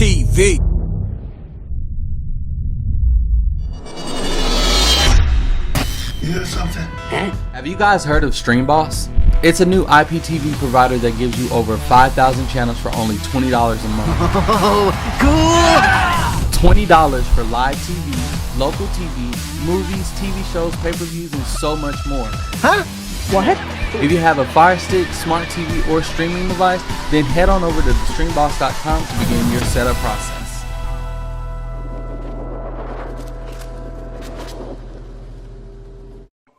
MRecktv. You hear something? Have you guys heard of StreamBoss? It's a new IPTV provider that gives you over 5,000 channels for only $20 a month. Oh, cool! $20 for live TV, local TV, movies, TV shows, pay-per-views, and so much more. Huh? What? If you have a Fire Stick, smart TV, or streaming device, then head on over to StreamBoss.com to begin your setup process.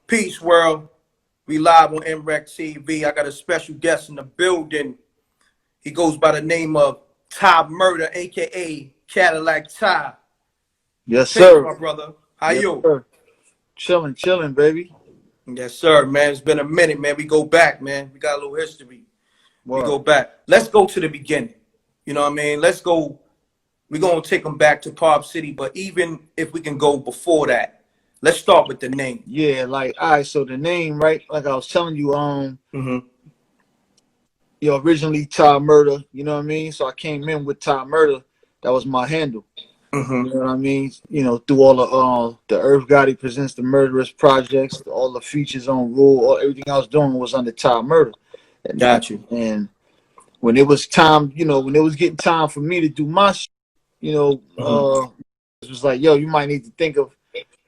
Peace, world. We live on MRecktv. I got a special guest in the building. He goes by the name of Tah Murder, aka Caddillac Tah. Yes, Hey, sir. my brother. How Yes, you? sir. Chilling, baby. Yes, sir, man. It's been a minute, man. We go back, man. We got a little history. Wow. We go back. Let's go to the beginning. You know what I mean? Let's go. We're going to take them back to Pop City, but even if we can go before that, let's start with the name. Yeah, like, all right, so the name, right? Like I was telling you, originally Tah Murder, you know what I mean? So I came in with Tah Murder. That was my handle. You know what I mean? You know, through all the Irv Gotti Presents the Murderous projects, all the features on Rule, everything I was doing was under Tah Murder. And, Got you. And when it was time, you know, when it was getting time for me to do my shit, you know, it was like, yo, you might need to think of,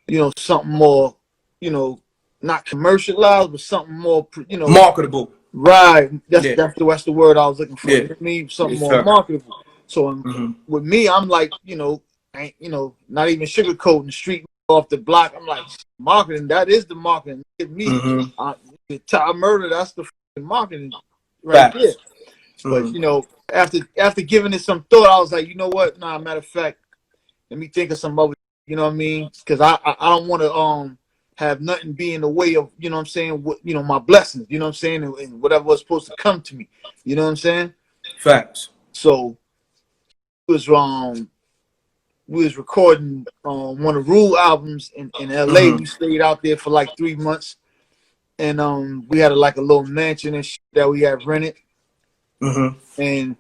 you know, something more, you know, not commercialized, but something more, you know, Marketable. Right. That's the word I was looking for. Yeah. For me, something more marketable. So with me, I'm like, you know, not even sugarcoating the street off the block. I'm like, marketing. That is the marketing. Get me, the Tah Murder. That's the marketing right there. But you know, after giving it some thought, I was like, you know what? Nah, matter of fact, let me think of some other. You know what I mean? Because I don't want to have nothing be in the way of, you know what I'm saying, you know, my blessings, you know what I'm saying, and whatever was supposed to come to me. You know what I'm saying? Facts. So we was recording one of Rule albums in LA. We stayed out there for like 3 months, and we had a little mansion and shit that we had rented. And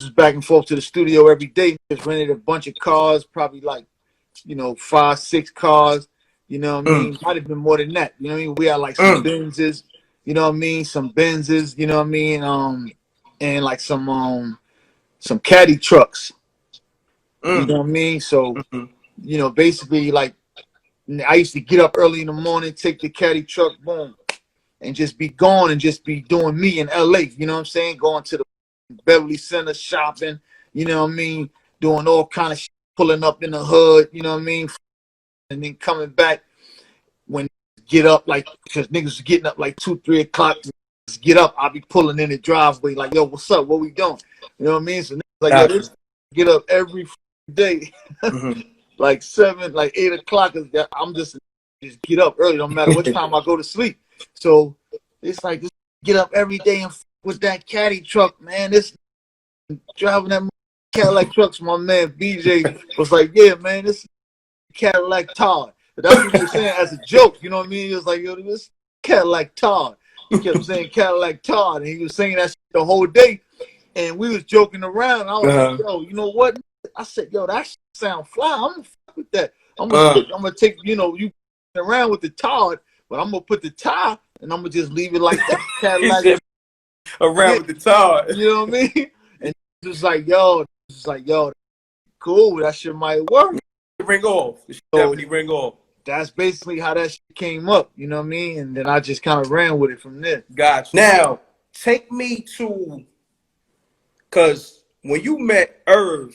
just back and forth to the studio every day. Just rented a bunch of cars, probably like, you know, 5, 6 cars, you know what I mean? Might have been more than that. You know what I mean? We had like some Benzes, you know what I mean? Some Benzes, you know what I mean? And like some caddy trucks. You know what I mean? So, you know, basically, like, I used to get up early in the morning, take the caddy truck, boom, and just be gone and just be doing me in LA, you know what I'm saying? Going to the Beverly Center, shopping, you know what I mean? Doing all kind of shit. Pulling up in the hood, you know what I mean? And then coming back when get up, like, because niggas was getting up like 2, 3 o'clock. Get up, I'll be pulling in the driveway like, yo, what's up? What we doing? You know what I mean? So niggas like, yo, this get up every day, like 7, like 8 o'clock. I'm just get up early, no matter what time I go to sleep. So it's like, just get up every day and with that caddy truck, man. This driving that Caddillac trucks, my man BJ was like, yeah, man, this Caddillac Tah. But that's what he was saying as a joke, you know what I mean? He was like, yo, this Caddillac Tah. He kept saying Caddillac Tah, and he was saying that shit the whole day. And we was joking around. I was like, yo, you know what? I said, yo, that shit sound fly. I'm gonna fuck with that. I'm gonna take, you know, you around with the Tah, but I'm gonna put the Tah, and I'm gonna just leave it like that. Caddillac around with the Tah. You know what I mean? And just like, yo, cool, that shit might work. Ring off. So ring off. That's basically how that shit came up, you know what I mean? And then I just kind of ran with it from there. Gotcha. Now, take me to, because when you met Irv,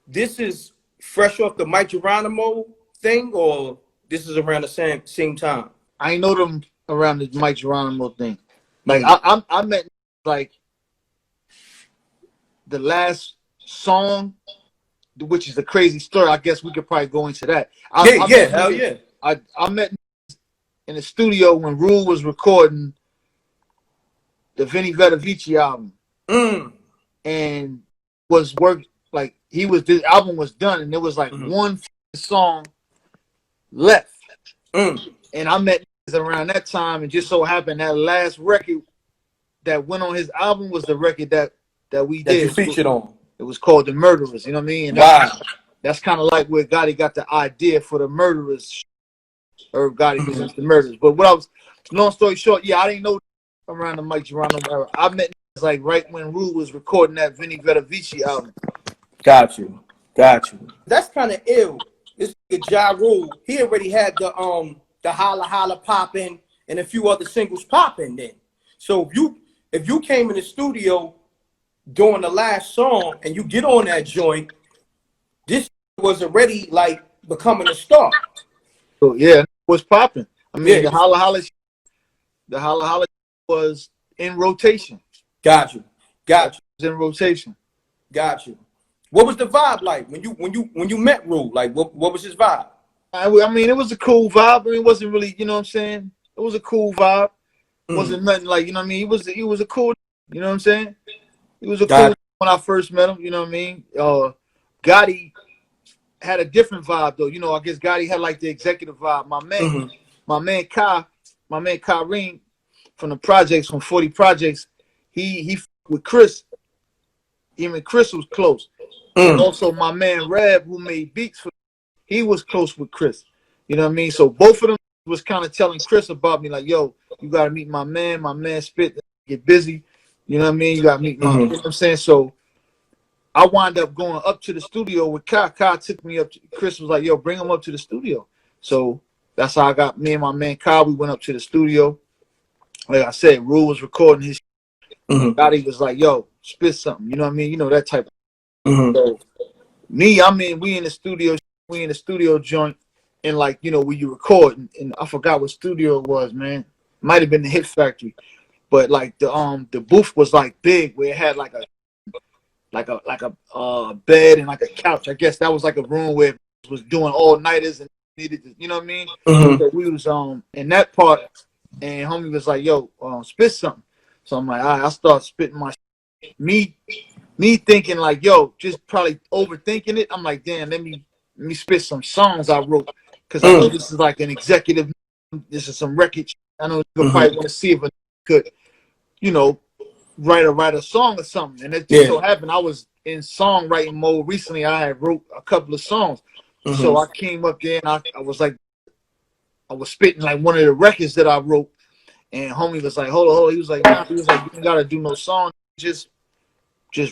this is fresh off the Mike Geronimo thing, or this is around the same time? I know them around the Mike Geronimo thing. Like, I met, like, the last song, which is a crazy story. I guess we could probably go into that. Hell yeah. I met in the studio when Rule was recording the Vinny Vedavici album, and was like this album was done, and there was like one song left, and I met around that time, and just so happened that last record that went on his album was the record that we did. You featured on. It was called The Murderers. You know what I mean? And that's kind of like where Gotti got the idea for The Murderers. Irv Gotti presents The Murderers. But what I was, long story short, yeah, I didn't know around the Mike Geronimo era. I met like right when Rue was recording that Vinny Vettavici album. Got you. That's kind of ill. This nigga Ja Rule, he already had the Holla Holla popping and a few other singles popping then. So if you came in the studio during the last song and you get on that joint, this was already like becoming a star. So yeah, it was popping. I mean, the Holla Holla was in rotation. Got you. It was in rotation. Got you. What was the vibe like when you met Rule? Like what was his vibe? I mean, it was a cool vibe. I mean, it wasn't really, you know what I'm saying? It was a cool vibe. It wasn't nothing like, you know what I mean? He was a cool, you know what I'm saying? He was a cool when I first met him, you know what I mean? Gotti had a different vibe though. You know, I guess Gotti had like the executive vibe. My man Kareem from the projects, from 40 Projects, he with Chris. Him and Chris was close. And also my man Rab, who made beats for, he was close with Chris. You know what I mean? So both of them was kind of telling Chris about me, like, yo, you gotta meet my man spit, get busy. You know what I mean? You gotta meet my, you know what I'm saying? So I wound up going up to the studio with Kai. Kai took me up to, Chris was like, yo, bring him up to the studio. So that's how I got me and my man Kai. We went up to the studio. Like I said, Rule was recording his Gotti was like, yo, spit something. You know what I mean? You know, that type of So me, I mean, we in the studio joint, and like, you know, where you record, and I forgot what studio it was, man. Might have been the Hit Factory, but like the booth was like big, where it had like a bed and like a couch. I guess that was like a room where it was doing all nighters and needed to, you know what I mean? So we was in that part, and homie was like, yo, spit something. So I'm like, all right, I start spitting my me thinking like, yo, just probably overthinking it. I'm like, damn, let me spit some songs I wrote, because I know this is like an executive. This is some record. I know you probably want to see if I could, you know, write a song or something. And it just so happened I was in songwriting mode recently. I had wrote a couple of songs, so I came up there and I was like, I was spitting like one of the records that I wrote, and homie was like, hold on. He was like, nah. He was like, you ain't gotta do no song, just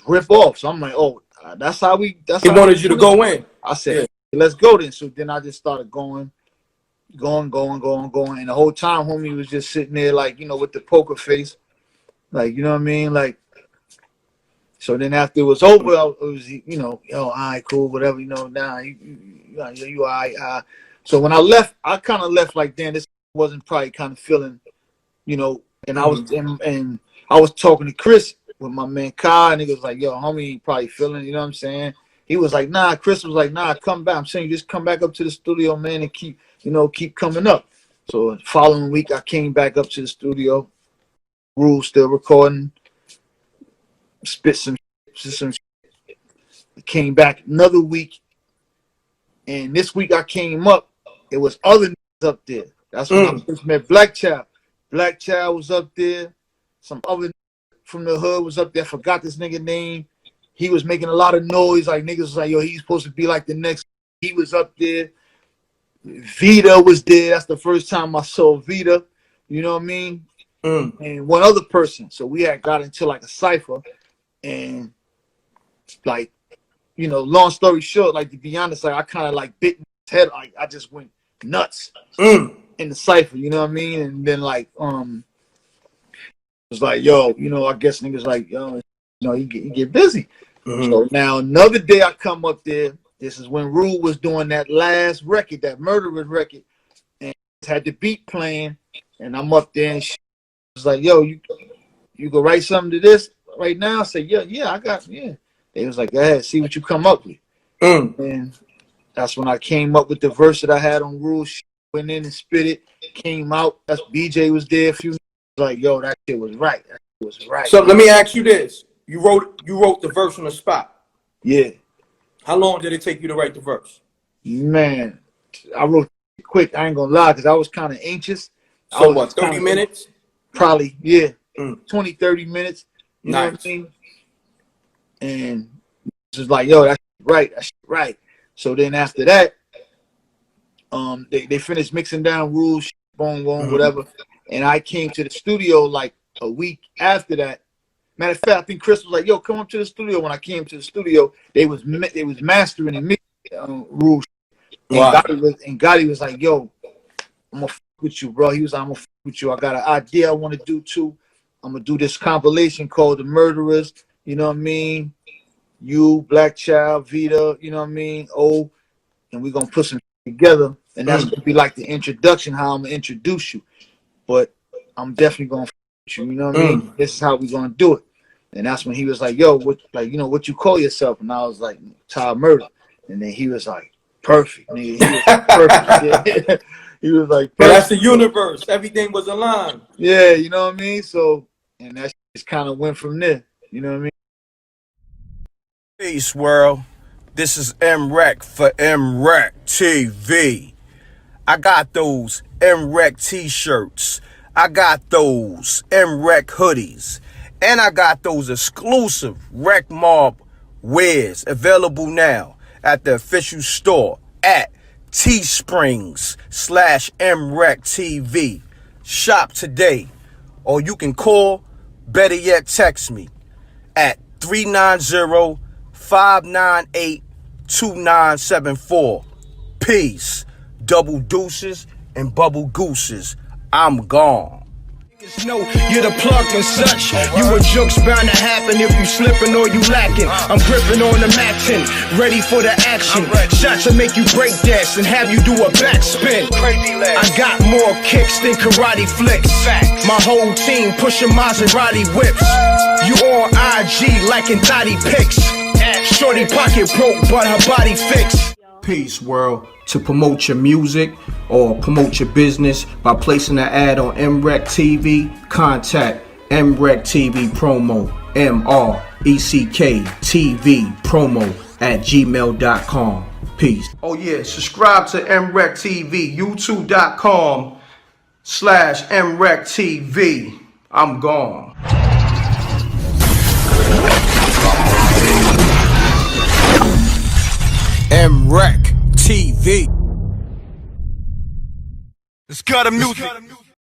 rip off. So I'm like, oh, that's how he wanted you to go in. I said, let's go then. So then I just started going. And the whole time homie was just sitting there like, you know, with the poker face. Like, you know what I mean? Like, so then after it was over, it was, you know, yo, all right, cool, whatever, you know, now you all right. So when I left, I kind of left like, damn, this wasn't probably kind of feeling, you know, and I was and I was talking to Chris with my man Kai, and he was like, yo, homie, probably feeling, you know what I'm saying? He was like, nah. Chris was like, nah, come back. I'm saying, just come back up to the studio, man, and keep coming up. So the following week, I came back up to the studio. Rule still recording. Spit some. Came back another week, and this week I came up. It was other niggas up there. That's when I first met Black Child. Black Child was up there. Some other from the hood was up there. I forgot this nigga name. He was making a lot of noise. Like niggas was like, yo, he's supposed to be like the next. He was up there. Vita was there. That's the first time I saw Vita. You know what I mean? And one other person. So we had got into like a cipher, and like, you know, long story short, like to be honest, like I kind of like bit his head. Like I just went nuts in the cipher. You know what I mean? And then like it was like, yo, you know, I guess niggas like, yo, you know, you get busy. So now another day I come up there. This is when Rule was doing that last record, that Murderers record, and had the beat playing, and I'm up there and she was like, yo, you go write something to this right now? I said, yeah, I got. They was like, go ahead, see what you come up with. And that's when I came up with the verse that I had on Rule. She went in and spit it, came out. That's BJ was there. A few like, yo, that shit was right. That shit was right. So let me ask you this: you wrote the verse on the spot. Yeah. How long did it take you to write the verse? Man, I wrote it quick. I ain't gonna lie, because I was kind of anxious. So what, 30 minutes? Probably, yeah. 20, 30 minutes. You know what I mean? And was like, yo, that's right, that's right. So then after that, they finished mixing down rules, boom, whatever. And I came to the studio like a week after that. Matter of fact, I think Chris was like, yo, come up to the studio. When I came to the studio, they was mastering and mixing rules. And, Wow. Gotti was like, yo, I'm gonna fuck with you, bro. He was like, I'm gonna fuck with you. I got an idea I want to do too. I'm gonna do this compilation called The Murderers. You know what I mean? You, Black Child, Vita, you know what I mean? Oh, and we're gonna put some together. And that's gonna be like the introduction, how I'm gonna introduce you. But I'm definitely gonna fuck with you, you know what I mean? This is how we're gonna do it. And that's when he was like, yo, what, like, you know, what you call yourself? And I was like, Tah Murder. And then he was like, perfect, nigga. He was like, perfect. Yeah. He was like, perfect. But that's the universe. Everything was aligned. Yeah, you know what I mean? So, and that just kind of went from there. You know what I mean? Peace, world. This is M.Reck for MRecktv. I got those M.Reck t-shirts. I got those M.Reck hoodies. And I got those exclusive Rec Mob wears available now at the official store at teesprings.com/MRecktv. Shop today, or you can call, better yet text me at 390-598-2974. Peace, double deuces and bubble gooses. I'm gone. No, you're the plug and such. You a joke's bound to happen if you slipping or you lacking. I'm gripping on the Mactin, ready for the action. Shots to make you break dance and have you do a backspin. I got more kicks than karate flicks. My whole team pushing Maserati whips. You on IG liking thotty pics. Shorty pocket broke, but her body fixed. Peace, world. To promote your music or promote your business by placing an ad on MRecktv, contact MRecktVpromo, MRecktVpromo @gmail.com. Peace. Oh yeah, subscribe to MRecktv, youtube.com/MRecktv. I'm gone. MRecktv. Let's cut 'em music.